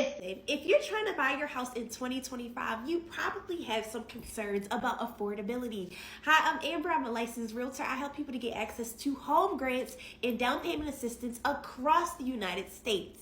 Listen, if you're trying to buy your house in 2025, you probably have some concerns about affordability. Hi, I'm Amber. I'm a licensed realtor. I help people to get access to home grants and down payment assistance across the United States.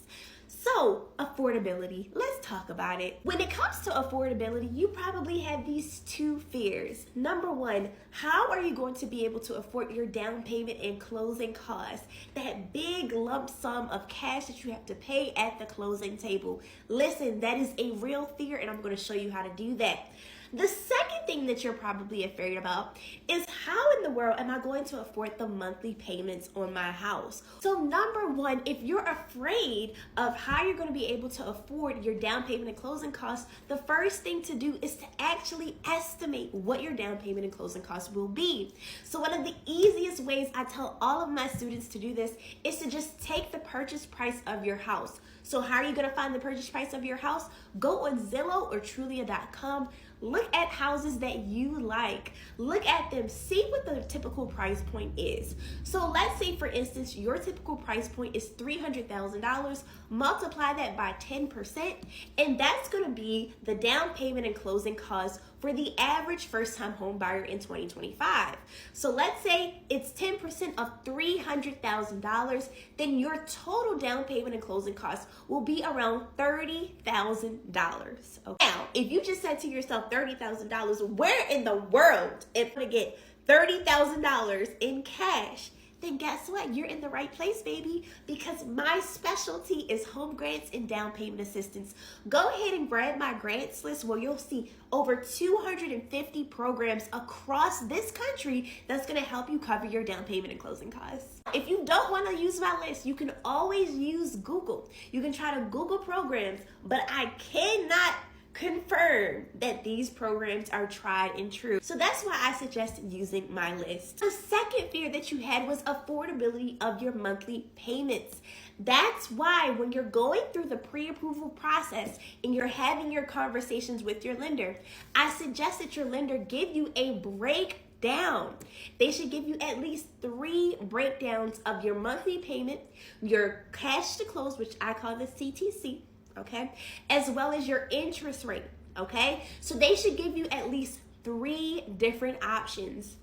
So, affordability, let's talk about it. When it comes to affordability, you probably have these two fears. Number one, how are you going to be able to afford your down payment and closing costs? That big lump sum of cash that you have to pay at the closing table. Listen, that is a real fear, and I'm going to show you how to do that. The second thing that you're probably afraid about is how in the world am I going to afford the monthly payments on my house? So number one, if you're afraid of how you're going to be able to afford your down payment and closing costs, the first thing to do is to actually estimate what your down payment and closing costs will be. So one of the easiest ways I tell all of my students to do this is to just take the purchase price of your house. So how are you going to find the purchase price of your house? Go on Zillow or Trulia.com. Look at houses that you like. Look at them. See what the typical price point is. So let's say, for instance, your typical price point is $300,000. Multiply that by 10%, and that's going to be the down payment and closing costs for the average first-time home buyer in 2025. So let's say it's 10% of $300,000, then your total down payment and closing costs will be around $30,000. Okay. Now, if you just said to yourself $30,000, where in the world am I going to get $30,000 in cash? Then guess what? You're in the right place, baby, because my specialty is home grants and down payment assistance. Go ahead and grab my grants list where you'll see over 250 programs across this country that's going to help you cover your down payment and closing costs. If you don't want to use my list, you can always use Google. You can try to Google programs, but I cannot confirm that these programs are tried and true. So that's why I suggested using my list. The second fear that you had was affordability of your monthly payments. That's why when you're going through the pre-approval process and you're having your conversations with your lender, I suggest that your lender give you a breakdown. They should give you at least 3 breakdowns of your monthly payment, your cash to close, which I call the CTC, okay, as well as your interest rate, okay? So they should give you at least 3 different options.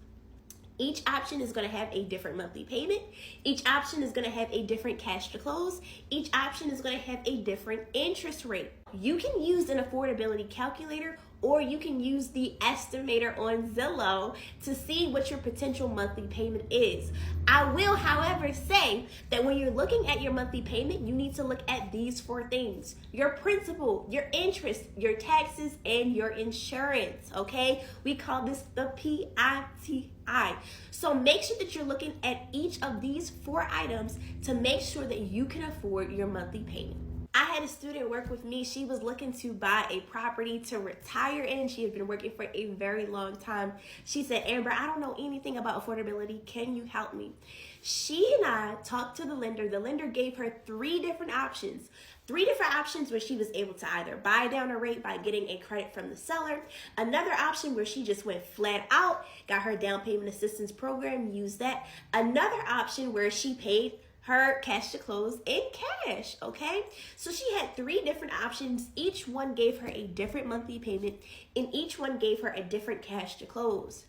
Each option is going to have a different monthly payment. Each option is going to have a different cash to close. Each option is going to have a different interest rate. You can use an affordability calculator, or you can use the estimator on Zillow to see what your potential monthly payment is. I will, however, say that when you're looking at your monthly payment, you need to look at these 4 things: your principal, your interest, your taxes, and your insurance, okay? We call this the PITI. So make sure that you're looking at each of these 4 items to make sure that you can afford your monthly payment. I had a student work with me. She was looking to buy a property to retire in. She had been working for a very long time. She said, Amber, I don't know anything about affordability. Can you help me? She and I talked to the lender. The lender gave her 3 different options. 3 different options where she was able to either buy down a rate by getting a credit from the seller. Another option where she just went flat out, got her down payment assistance program, used that. Another option where she paid her cash to close in cash, okay? So she had 3 different options. Each one gave her a different monthly payment, and each one gave her a different cash to close.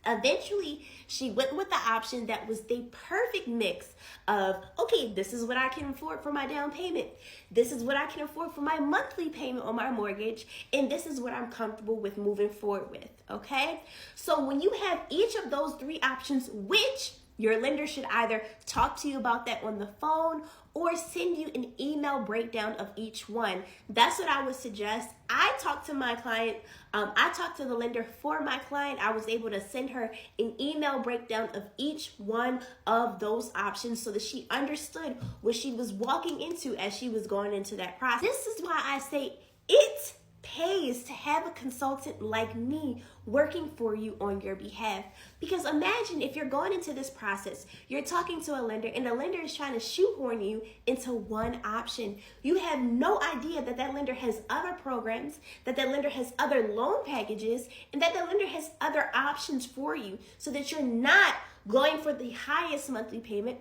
Eventually, she went with the option that was the perfect mix of, okay, this is what I can afford for my down payment. This is what I can afford for my monthly payment on my mortgage. And this is what I'm comfortable with moving forward with, okay? So when you have each of those 3 options, which your lender should either talk to you about that on the phone or send you an email breakdown of each one. That's what I would suggest. I talked to my client. I talked to the lender for my client. I was able to send her an email breakdown of each one of those options so that she understood what she was walking into as she was going into that process. This is why I say it pays to have a consultant like me working for you on your behalf. Because imagine if you're going into this process, you're talking to a lender and the lender is trying to shoehorn you into one option. You have no idea that that lender has other programs, that that lender has other loan packages, and that the lender has other options for you, so that you're not going for the highest monthly payment,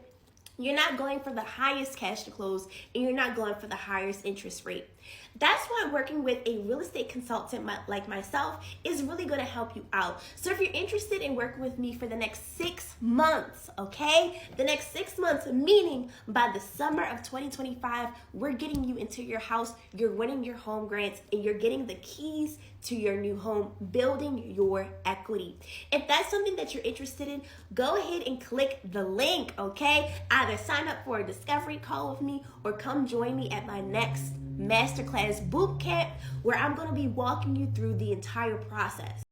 you're not going for the highest cash to close, and you're not going for the highest interest rate. That's why working with a real estate consultant like myself is really going to help you out. So if you're interested in working with me for the next 6 months, okay? The next 6 months, meaning by the summer of 2025, we're getting you into your house, you're winning your home grants, and you're getting the keys to your new home, building your equity. If that's something that you're interested in, go ahead and click the link, okay? Either sign up for a discovery call with me or come join me at my next masterclass boot camp where I'm going to be walking you through the entire process.